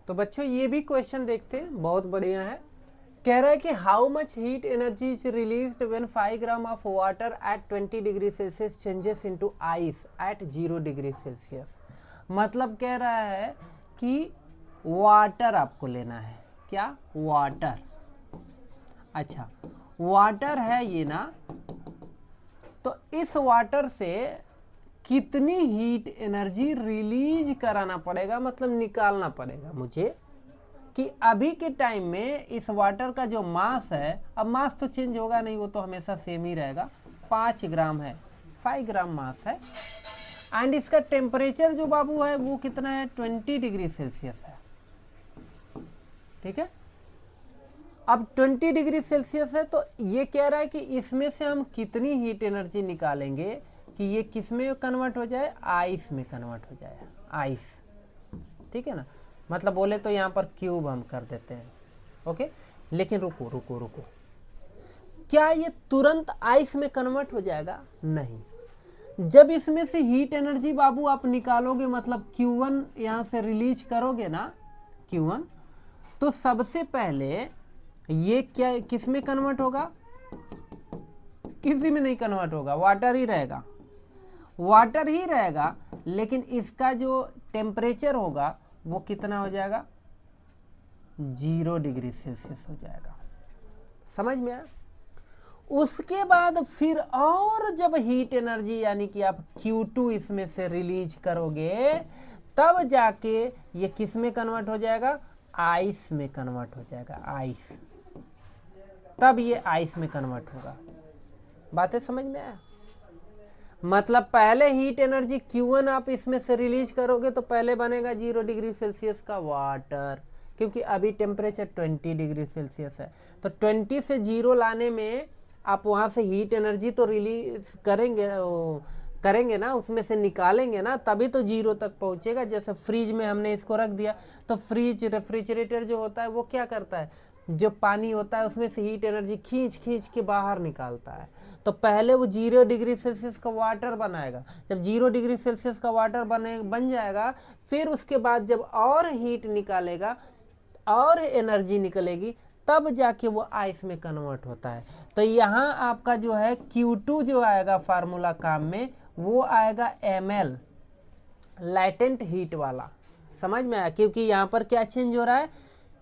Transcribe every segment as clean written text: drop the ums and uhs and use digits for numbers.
तो बच्चों ये भी क्वेश्चन देखते हैं, बहुत बढ़िया है। कह रहा है कि how much heat energy is released when 5 gram of water at 20 degree Celsius changes into ice eight 0 degree Celsius. मतलब कह रहा है कि वाटर आपको लेना है। क्या? वाटर। अच्छा, वाटर है ये ना, तो इस वाटर से कितनी हीट एनर्जी रिलीज कराना पड़ेगा, मतलब निकालना पड़ेगा मुझे, कि अभी के टाइम में इस वाटर का जो मास है, अब मास तो चेंज होगा नहीं, वो तो हमेशा सेम ही रहेगा, 5 ग्राम है, 5 ग्राम मास है, एंड इसका टेम्परेचर जो बाबू है वो कितना है, 20 डिग्री सेल्सियस है। ठीक है, अब 20 डिग्री सेल्सियस है, तो ये कह रहा है कि इसमें से हम कितनी हीट एनर्जी निकालेंगे कि ये किस में कन्वर्ट हो जाए, आइस में कन्वर्ट हो जाए, आइस। ठीक है ना, मतलब बोले तो यहाँ पर क्यूब हम कर देते हैं। ओके, लेकिन रुको रुको रुको, क्या ये तुरंत आइस में कन्वर्ट हो जाएगा? नहीं। जब इसमें से हीट एनर्जी बाबू आप निकालोगे, मतलब Q1 यहाँ से रिलीज करोगे ना, Q1, तो सबसे पहले ये क्या किस में कन्वर्ट होगा? किसी में नहीं कन्वर्ट होगा, वाटर ही रहेगा, वाटर ही रहेगा, लेकिन इसका जो टेम्परेचर होगा वो कितना हो जाएगा, 0 डिग्री सेल्सियस हो जाएगा। समझ में आया? उसके बाद फिर और जब हीट एनर्जी यानी कि आप Q2 इसमें से रिलीज करोगे, तब जाके ये किस में कन्वर्ट हो जाएगा, आइस में कन्वर्ट हो जाएगा, आइस। तब ये आइस में कन्वर्ट होगा। बातें समझ में आया? मतलब पहले हीट एनर्जी Q1 आप इसमें से रिलीज करोगे तो पहले बनेगा 0 डिग्री सेल्सियस का वाटर, क्योंकि अभी टेम्परेचर 20 डिग्री सेल्सियस है, तो 20 से 0 लाने में आप वहाँ से हीट एनर्जी तो रिलीज करेंगे ना, उसमें से निकालेंगे ना, तभी तो 0 तक पहुँचेगा। जैसे फ्रीज में हमने इसको रख दिया, तो फ्रीज रेफ्रिजरेटर जो होता है वो क्या करता है, जो पानी होता है उसमें से हीट एनर्जी खींच खींच के बाहर निकालता है। तो पहले वो 0 डिग्री सेल्सियस का वाटर बनाएगा, जब 0 डिग्री सेल्सियस का वाटर बन जाएगा, फिर उसके बाद जब और हीट निकालेगा और एनर्जी निकलेगी, तब जाके वो आइस में कन्वर्ट होता है। तो यहाँ आपका जो है Q2 जो आएगा फार्मूला काम में, वो आएगा ml, लैटेंट हीट वाला। समझ में आया? क्योंकि यहाँ पर क्या चेंज हो रहा है,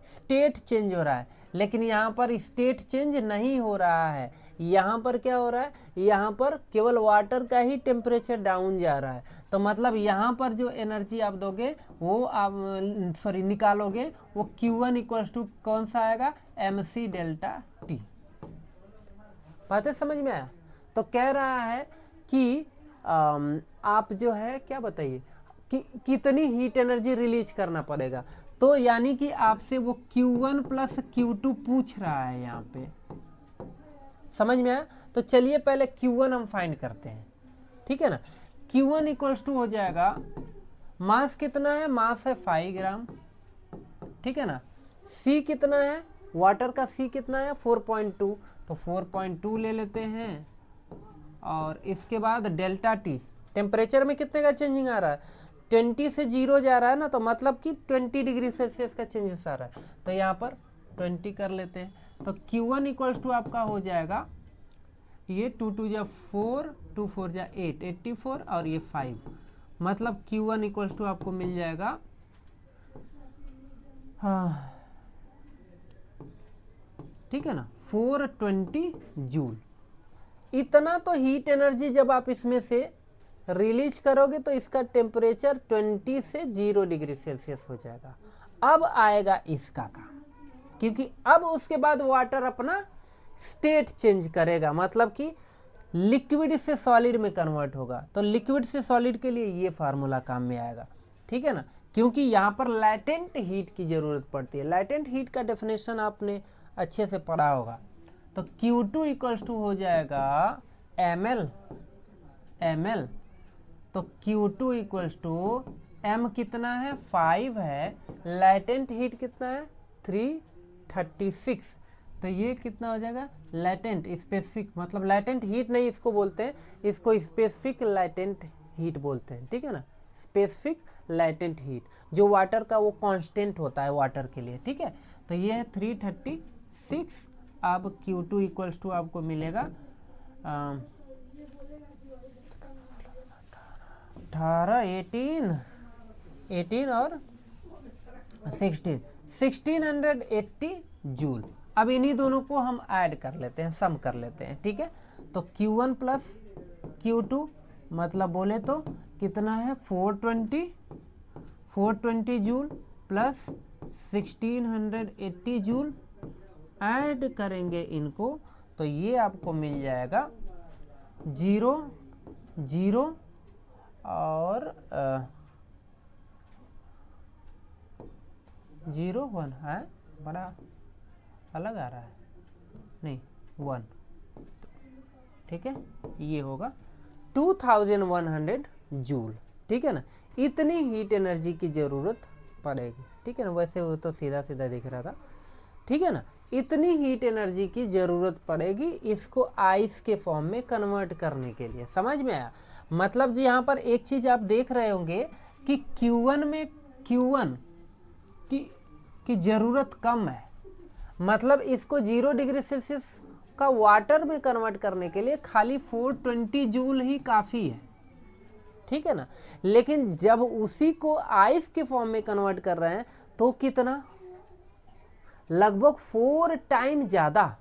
स्टेट चेंज हो रहा है, लेकिन यहाँ पर स्टेट चेंज नहीं हो रहा है। यहाँ पर क्या हो रहा है, यहाँ पर केवल वाटर का ही टेम्परेचर डाउन जा रहा है। तो मतलब यहाँ पर जो एनर्जी आप दोगे वो आप निकालोगे, वो Q1 इक्वल्स टू कौन सा आएगा, mc डेल्टा T। बातें समझ में आया? तो कह रहा है कि आप जो है क्या बताइए कि कितनी हीट एनर्जी रिलीज करना पड़ेगा। तो यानी कि आपसे वो Q1 प्लस Q2 पूछ रहा है यहाँ पे। समझ में आया? तो चलिए पहले Q1 हम फाइंड करते हैं। ठीक है ना, Q1 इक्वल्स टू हो जाएगा, मास कितना है, मास है 5 ग्राम। ठीक है ना, C कितना है, वाटर का C कितना है, 4.2, तो 4.2 ले लेते हैं। और इसके बाद डेल्टा T, टेम्परेचर में कितने का चेंजिंग आ रहा है, 20 से 0 जा रहा है ना, तो मतलब कि 20 डिग्री सेल्सियस का चेंजेस आ रहा है, तो यहाँ पर 20 कर लेते हैं। तो Q1 इक्वल्स टू आपका हो जाएगा, ये 2 2 जा 4, 2 4 जा 8, 84, और ये 5, मतलब Q1 इक्वल्स टू आपको मिल जाएगा, हाँ ठीक है ना, 420 जूल। इतना तो हीट एनर्जी जब आप इसमें से रिलीज करोगे तो इसका टेम्परेचर 20 से 0 डिग्री सेल्सियस हो जाएगा। अब आएगा इसका काम, क्योंकि अब उसके बाद वाटर अपना स्टेट चेंज करेगा, मतलब कि लिक्विड से सॉलिड में कन्वर्ट होगा। तो लिक्विड से सॉलिड के लिए ये फार्मूला काम में आएगा। ठीक है ना, क्योंकि यहाँ पर लैटेंट हीट की जरूरत पड़ती है। लैटेंट हीट का डेफिनेशन आपने अच्छे से पढ़ा होगा। तो Q2 इक्वल्स टू हो जाएगा ml, तो Q2 इक्वल्स टू m कितना है, 5 है, लैटेंट हीट कितना है, 336, तो ये कितना हो जाएगा, लैटेंट स्पेसिफिक, मतलब लैटेंट हीट नहीं इसको बोलते हैं, इसको स्पेसिफिक लैटेंट हीट बोलते हैं। ठीक है ना, स्पेसिफिक लैटेंट हीट, जो वाटर का वो कांस्टेंट होता है वाटर के लिए, ठीक है। तो ये है 336। अब Q2 इक्वल्स टू आपको मिलेगा 18, 18 और 1680 जूल। अब इन्हीं दोनों को हम ऐड कर लेते हैं, सम कर लेते हैं, ठीक है। तो Q1 प्लस Q2 मतलब बोले तो कितना है 420 जूल प्लस 1680 जूल, ऐड करेंगे इनको तो ये आपको मिल जाएगा 0 0 और 0 1 है, बड़ा अलग आ रहा है, नहीं 1, ठीक है। ये होगा 2100 जूल, ठीक है ना। इतनी हीट एनर्जी की ज़रूरत पड़ेगी, ठीक है ना। वैसे वो तो सीधा सीधा दिख रहा था, ठीक है ना। इतनी हीट एनर्जी की ज़रूरत पड़ेगी इसको आइस के फॉर्म में कन्वर्ट करने के लिए, समझ में आया। मतलब यहाँ पर एक चीज़ आप देख रहे होंगे कि Q1 में Q1 की ज़रूरत कम है, मतलब इसको 0 डिग्री सेल्सियस का वाटर में कन्वर्ट करने के लिए खाली 420 जूल ही काफ़ी है, ठीक है ना। लेकिन जब उसी को आइस के फॉर्म में कन्वर्ट कर रहे हैं तो कितना, लगभग 4 टाइम ज़्यादा,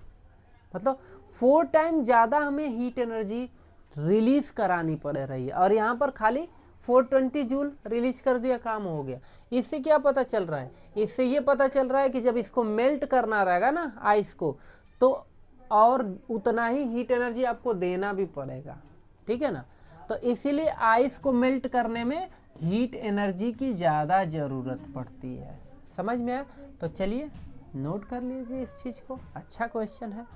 मतलब 4 टाइम ज़्यादा हमें हीट एनर्जी रिलीज करानी पड़ रही है, और यहाँ पर खाली 420 जूल रिलीज कर दिया, काम हो गया। इससे क्या पता चल रहा है, इससे ये पता चल रहा है कि जब इसको मेल्ट करना रहेगा ना आइस को, तो और उतना ही हीट एनर्जी आपको देना भी पड़ेगा, ठीक है ना। तो इसीलिए आइस को मेल्ट करने में हीट एनर्जी की ज़्यादा ज़रूरत पड़ती है, समझ में आया। तो चलिए नोट कर लीजिए इस चीज़ को, अच्छा क्वेश्चन है।